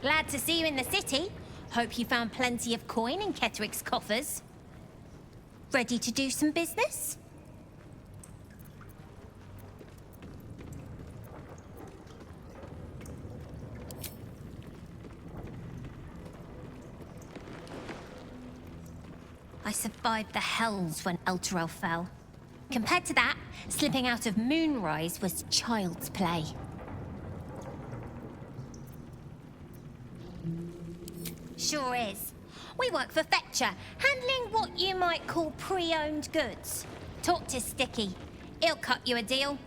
Glad to see you in the city. Hope you found plenty of coin in Ketteric's coffers. Ready to do some business? I survived the hells when Elturel fell. Compared to that, slipping out of Moonrise was child's play. Sure is. We work for Fetcher, handling what you might call pre-owned goods. Talk to Sticky. He'll cut you a deal.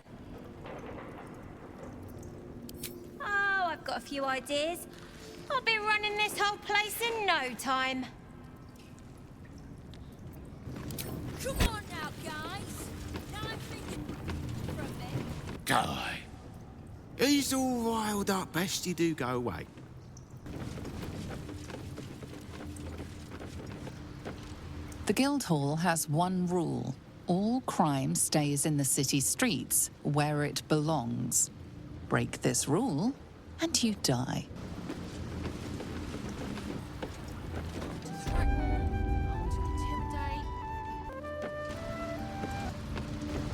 Oh, I've got a few ideas. I'll be running this whole place in no time. Come on now, guys. Now I'm thinking for a bit. Guy. He's all riled up. Best you do go away. The Guildhall has one rule. All crime stays in the city streets, where it belongs. Break this rule, and you die.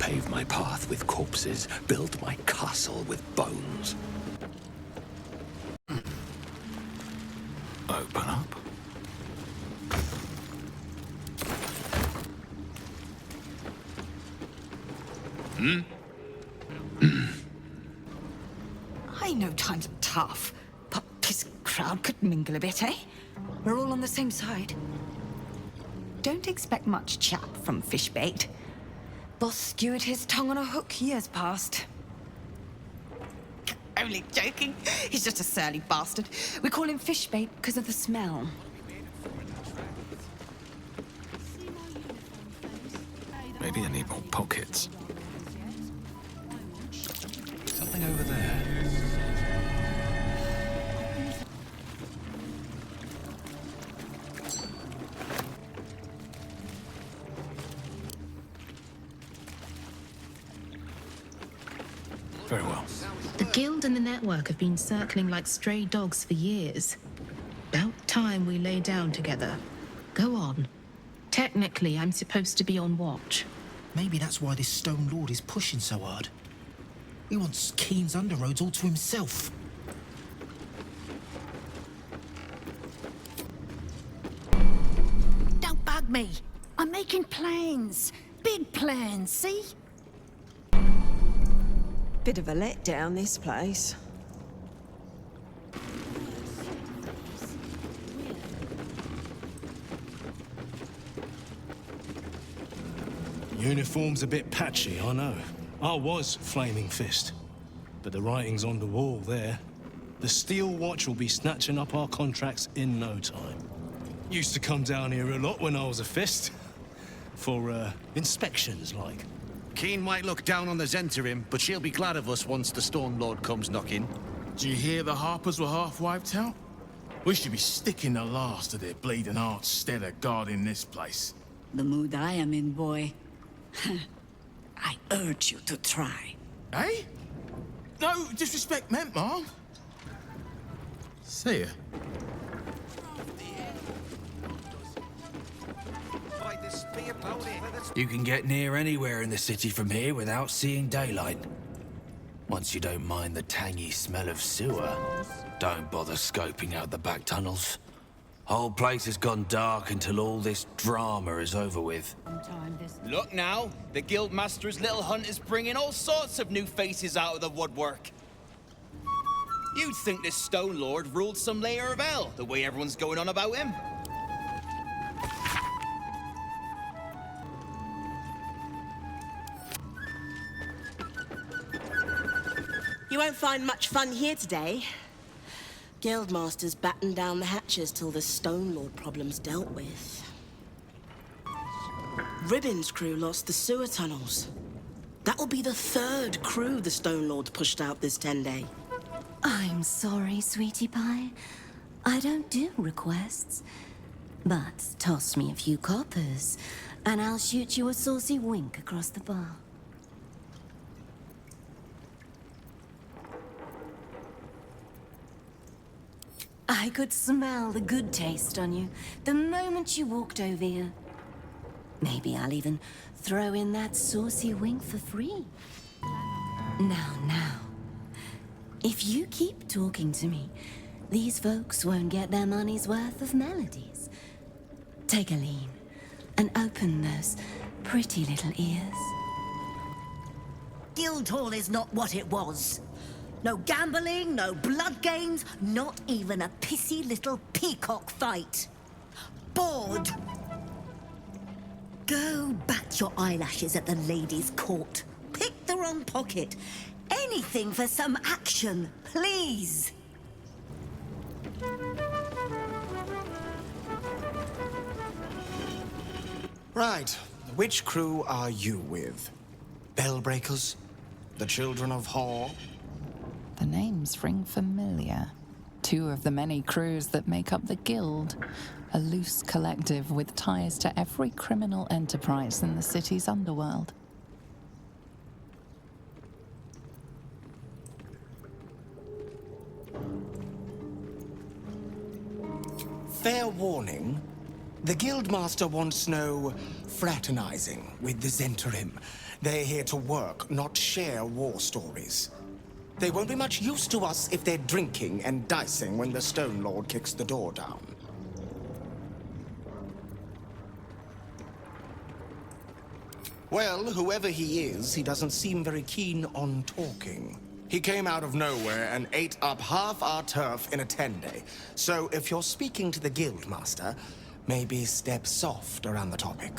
Pave my path with corpses, build my castle with bones. Open up. I know times are tough, but this crowd could mingle a bit, eh? We're all on the same side. Don't expect much chat from Fishbait. Boss skewered his tongue on a hook years past. Only joking. He's just a surly bastard. We call him Fishbait because of the smell. Maybe I need more pockets. Something over there. Very well. The Guild and the Network have been circling like stray dogs for years. About time we lay down together. Go on. Technically, I'm supposed to be on watch. Maybe that's why this Stone Lord is pushing so hard. He wants Keen's underroads all to himself. Don't bug me. I'm making plans. Big plans, see? Bit of a letdown, this place. Uniform's a bit patchy, I know. I was Flaming Fist. But the writing's on the wall there. The Steel Watch will be snatching up our contracts in no time. Used to come down here a lot when I was a Fist. For, inspections, like. Keen might look down on the Zentarim, but she'll be glad of us once the Stone Lord comes knocking. Do you hear the Harpers were half wiped out? We should be sticking the last of their bleeding hearts stead of guarding this place. The mood I am in, boy. I urge you to try. Eh? No disrespect meant, Mom. See ya. You can get near anywhere in the city from here without seeing daylight. Once you don't mind the tangy smell of sewer, don't bother scoping out the back tunnels. Whole place has gone dark until all this drama is over with. Look now, the Guildmaster's little hunt is bringing all sorts of new faces out of the woodwork. You'd think this Stone Lord ruled some layer of hell, the way everyone's going on about him. You won't find much fun here today. Guildmaster's battened down the hatches till the Stone Lord problem's dealt with. Ribbon's crew lost the sewer tunnels. That'll be the third crew the Stone Lord pushed out this 10-day. I'm sorry, sweetie pie. I don't do requests. But toss me a few coppers, and I'll shoot you a saucy wink across the bar. I could smell the good taste on you the moment you walked over here. Maybe I'll even throw in that saucy wink for free. Now. If you keep talking to me, these folks won't get their money's worth of melodies. Take a lean and open those pretty little ears. Guildhall is not what it was. No gambling, no blood games, not even a pissy little peacock fight. Bored. Go bat your eyelashes at the ladies' court. Pick the wrong pocket. Anything for some action, please. Right. Which crew are you with? Bellbreakers? The Children of Hor? The names ring familiar. Two of the many crews that make up the Guild. A loose collective with ties to every criminal enterprise in the city's underworld. Fair warning. The Guildmaster wants no fraternizing with the Zhentarim. They're here to work, not share war stories. They won't be much use to us if they're drinking and dicing when the Stone Lord kicks the door down. Well, whoever he is, he doesn't seem very keen on talking. He came out of nowhere and ate up half our turf in a 10-day. So if you're speaking to the Guildmaster, maybe step soft around the topic.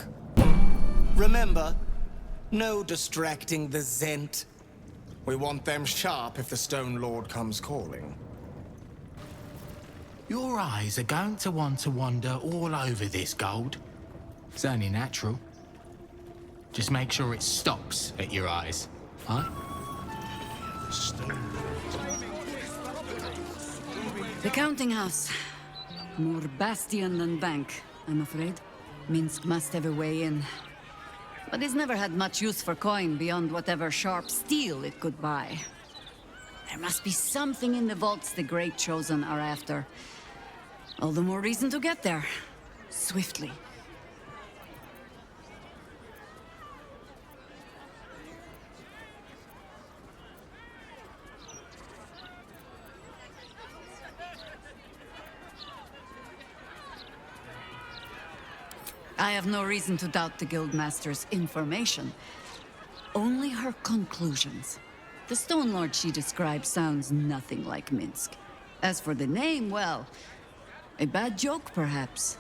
Remember, no distracting the Zhent. We want them sharp if the Stone Lord comes calling. Your eyes are going to want to wander all over this gold. It's only natural. Just make sure it stops at your eyes, huh? The counting house. More bastion than bank, I'm afraid. Minsk must have a way in. But it's never had much use for coin beyond whatever sharp steel it could buy. There must be something in the vaults the Great Chosen are after. All the more reason to get there. Swiftly. I have no reason to doubt the Guildmaster's information. Only her conclusions. The Stone Lord she describes sounds nothing like Minsk. As for the name, well, a bad joke, perhaps.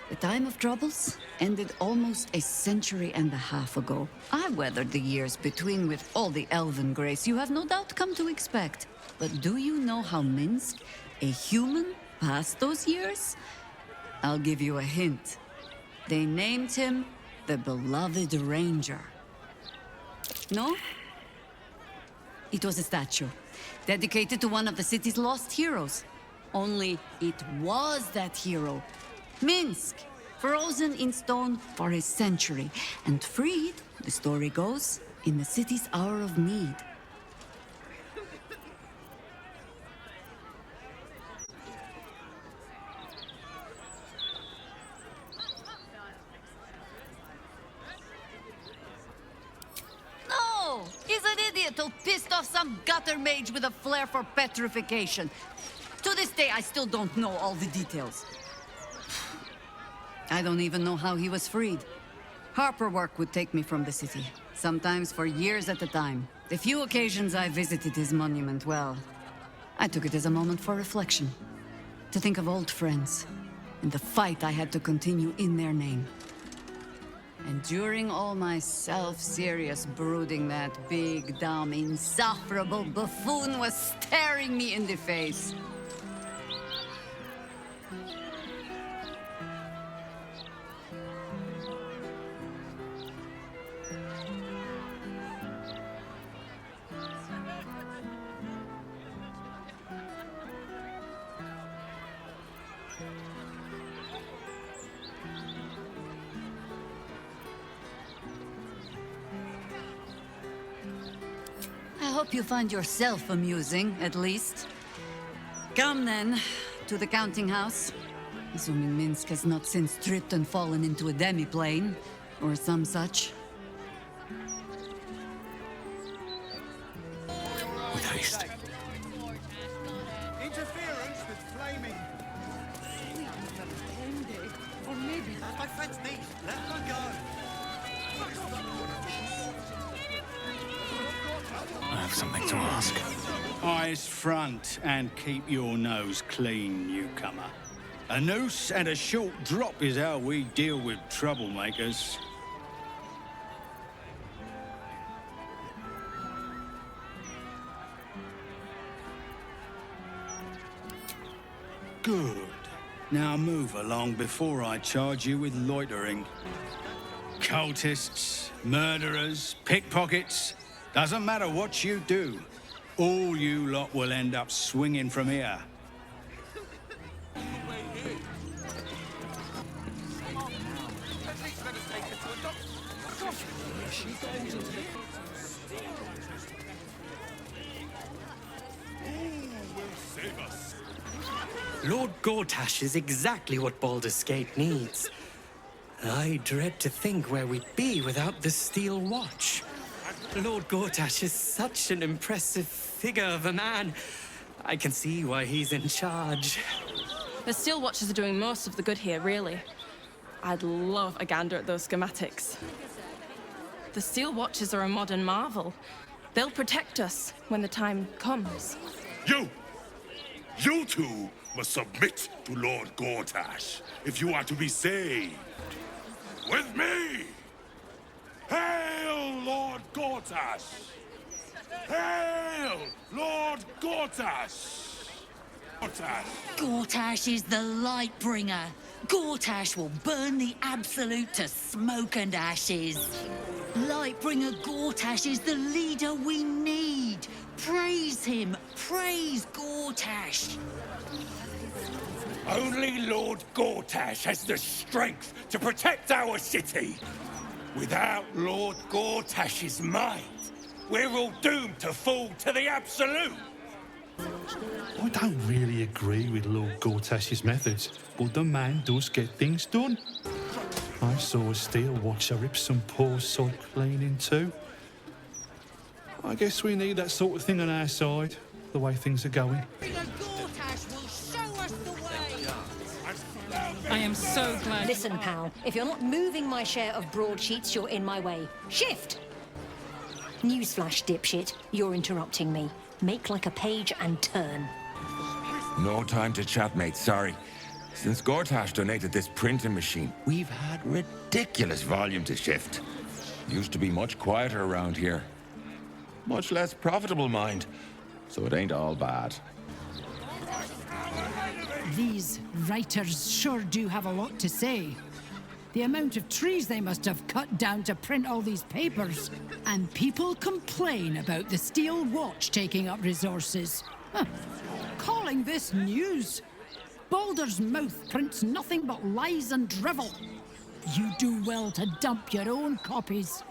The time of troubles ended almost a century and a half ago. I weathered the years between with all the elven grace you have no doubt come to expect. But do you know how Minsk, a human, passed those years? I'll give you a hint. They named him the Beloved Ranger. No? It was a statue, dedicated to one of the city's lost heroes. Only it was that hero, Minsk, frozen in stone for a century, and freed, the story goes, in the city's hour of need. He's an idiot who pissed off some gutter mage with a flair for petrification. To this day, I still don't know all the details. I don't even know how he was freed. Harper work would take me from the city, sometimes for years at a time. The few occasions I visited his monument, well, I took it as a moment for reflection. To think of old friends, and the fight I had to continue in their name. And during all my self-serious brooding, that big, dumb, insufferable buffoon was staring me in the face. I hope you find yourself amusing, at least. Come then, to the counting house. Assuming Minsk has not since tripped and fallen into a demiplane, or some such. With haste. Interference with flaming. Or maybe my friend's knee. Let her go. I have something to ask. Eyes front and keep your nose clean, newcomer. A noose and a short drop is how we deal with troublemakers. Good. Now move along before I charge you with loitering. Cultists, murderers, pickpockets, doesn't matter what you do. All you lot will end up swinging from here. Lord Gortash is exactly what Baldur's Gate needs. I dread to think where we'd be without the Steel Watch. Lord Gortash is such an impressive figure of a man. I can see why he's in charge. The Steel Watchers are doing most of the good here, really. I'd love a gander at those schematics. The Steel Watchers are a modern marvel. They'll protect us when the time comes. You two must submit to Lord Gortash if you are to be saved. With me! Hail, Lord Gortash! Hail, Lord Gortash! Gortash is the light bringer. Gortash will burn the Absolute to smoke and ashes. Lightbringer Gortash is the leader we need. Praise him. Praise Gortash. Only Lord Gortash has the strength to protect our city. Without Lord Gortash's might, we're all doomed to fall to the Absolute. I don't really agree with Lord Gortash's methods, but the man does get things done. I saw a Steel Watcher rip some poor sod clean in two. I guess we need that sort of thing on our side, the way things are going. I am so glad. Listen, pal, if you're not moving my share of broadsheets, you're in my way. Shift! Newsflash, dipshit. You're interrupting me. Make like a page and turn. No time to chat, mate, sorry. Since Gortash donated this printing machine, we've had ridiculous volume to shift. Used to be much quieter around here. Much less profitable, mind. So it ain't all bad. These writers sure do have a lot to say. The amount of trees they must have cut down to print all these papers. And people complain about the Steel Watch taking up resources. Huh. Calling this news? Baldur's mouth prints nothing but lies and drivel. You do well to dump your own copies.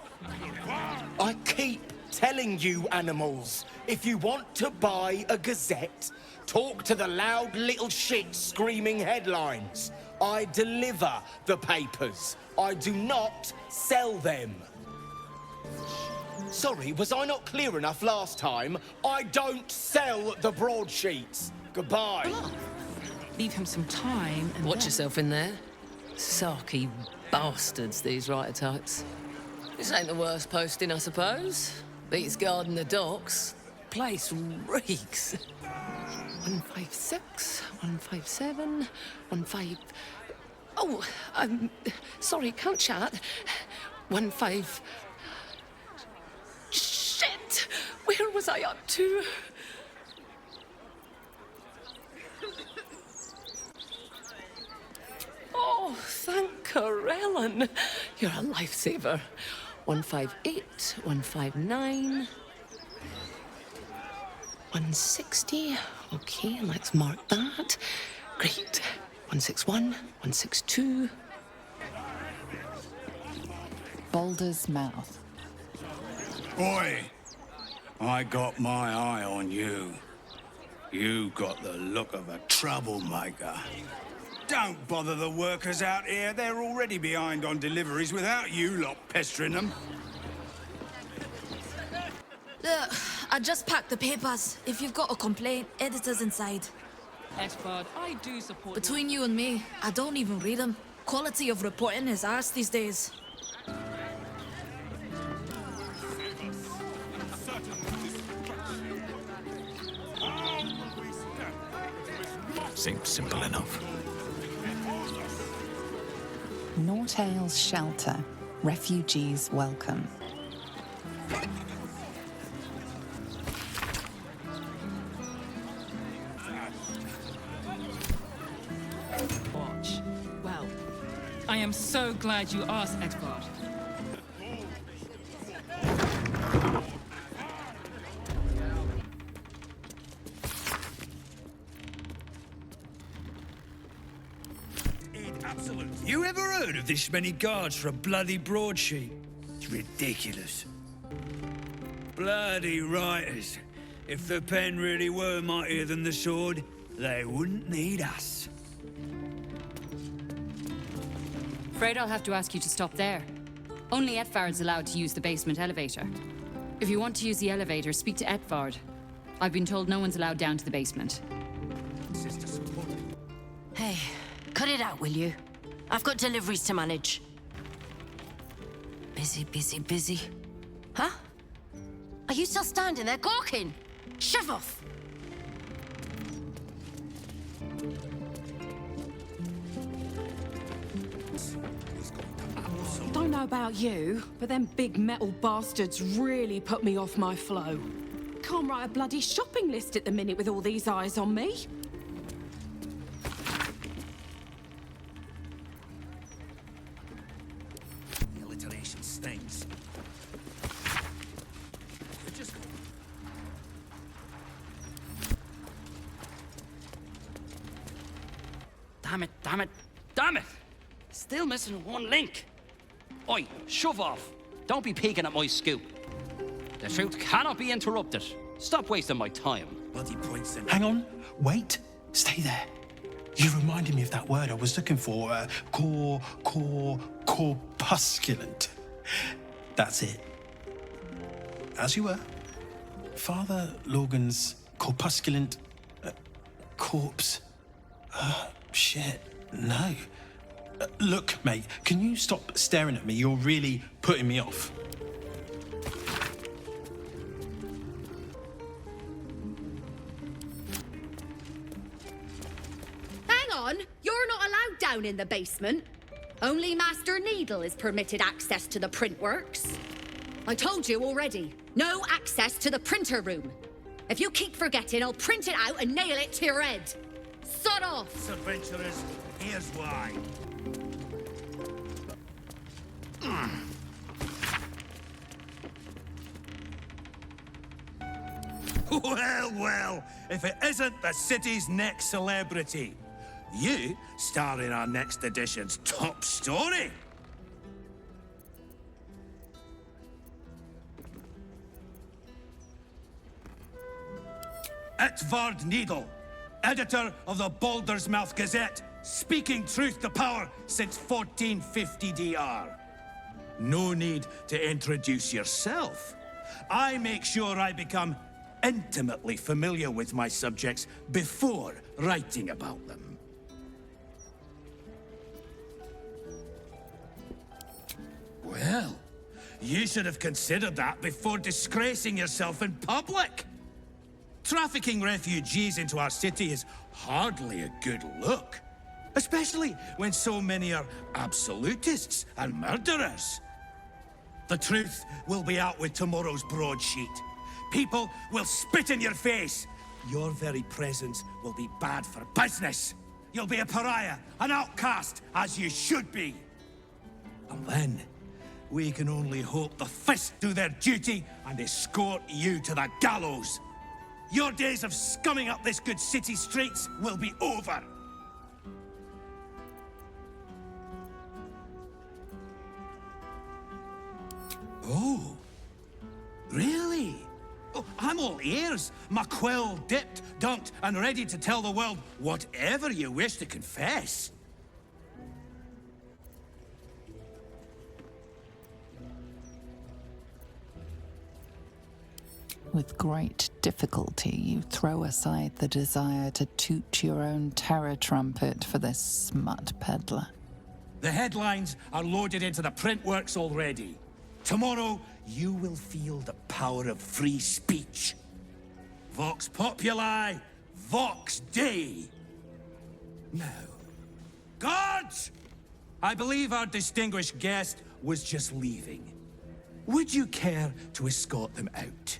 I keep telling you, animals, if you want to buy a gazette, talk to the loud little shit screaming headlines. I deliver the papers. I do not sell them. Sorry, was I not clear enough last time? I don't sell the broadsheets. Goodbye. Leave him some time and Watch yourself in there. Sarky bastards, these writer types. This ain't the worst posting, I suppose. Beats guarding the docks. Place reeks. 156, 157, 15... Oh, sorry, can't chat. 15... Shit! Where was I up to? Oh, thank Karellan. You're a lifesaver. 158, 159... 160. Okay, let's mark that. Great. 161, 162. Baldur's mouth. Boy, I got my eye on you. You got the look of a troublemaker. Don't bother the workers out here. They're already behind on deliveries without you lot pestering them. Look, I just packed the papers. If you've got a complaint, editor's inside. Ettvard, I do support... Between you and me, I don't even read them. Quality of reporting is arse these days. Seems simple enough. Nortale's shelter. Refugees welcome. Watch. Well, I am so glad you asked, Ettvard. You ever heard of this many guards for a bloody broadsheet? It's ridiculous. Bloody writers. If the pen really were mightier than the sword, they wouldn't need us. Afraid I'll have to ask you to stop there. Only Ettvard's allowed to use the basement elevator. If you want to use the elevator, speak to Ettvard. I've been told no one's allowed down to the basement. Hey, cut it out, will you? I've got deliveries to manage. Busy, busy, busy. Huh? Are you still standing there gawking? Shove off! Don't know about you, but them big metal bastards really put me off my flow. Can't write a bloody shopping list at the minute with all these eyes on me. Damn it, damn it, damn it! Still missing one link. Oi, shove off. Don't be peeking at my scoop. The truth cannot be interrupted. Stop wasting my time. Bloody points in. Hang on, wait, stay there. You reminded me of that word I was looking for, corpusculant. That's it. As you were. Father Logan's corpusculant corpse. Shit, no. Look, mate, can you stop staring at me? You're really putting me off. Hang on, you're not allowed down in the basement. Only Master Needle is permitted access to the printworks. I told you already, no access to the printer room. If you keep forgetting, I'll print it out and nail it to your head. Sod off! Adventurers, here's why. Well, well, if it isn't the city's next celebrity. You star in our next edition's top story. Ettvard Needle, editor of the Baldur's Mouth Gazette, speaking truth to power since 1450 DR. No need to introduce yourself. I make sure I become intimately familiar with my subjects before writing about them. Well, you should have considered that before disgracing yourself in public. Trafficking refugees into our city is hardly a good look, especially when so many are absolutists and murderers. The truth will be out with tomorrow's broadsheet. People will spit in your face. Your very presence will be bad for business. You'll be a pariah, an outcast, as you should be. And then, we can only hope the Fist do their duty and escort you to the gallows. Your days of scumming up this good city streets will be over. Oh, really? Oh, I'm all ears, my quill dipped, dunked, and ready to tell the world whatever you wish to confess. With great difficulty, you throw aside the desire to toot your own terror trumpet for this smut peddler. The headlines are loaded into the print works already. Tomorrow, you will feel the power of free speech. Vox Populi, Vox Dei. Now, guards! I believe our distinguished guest was just leaving. Would you care to escort them out?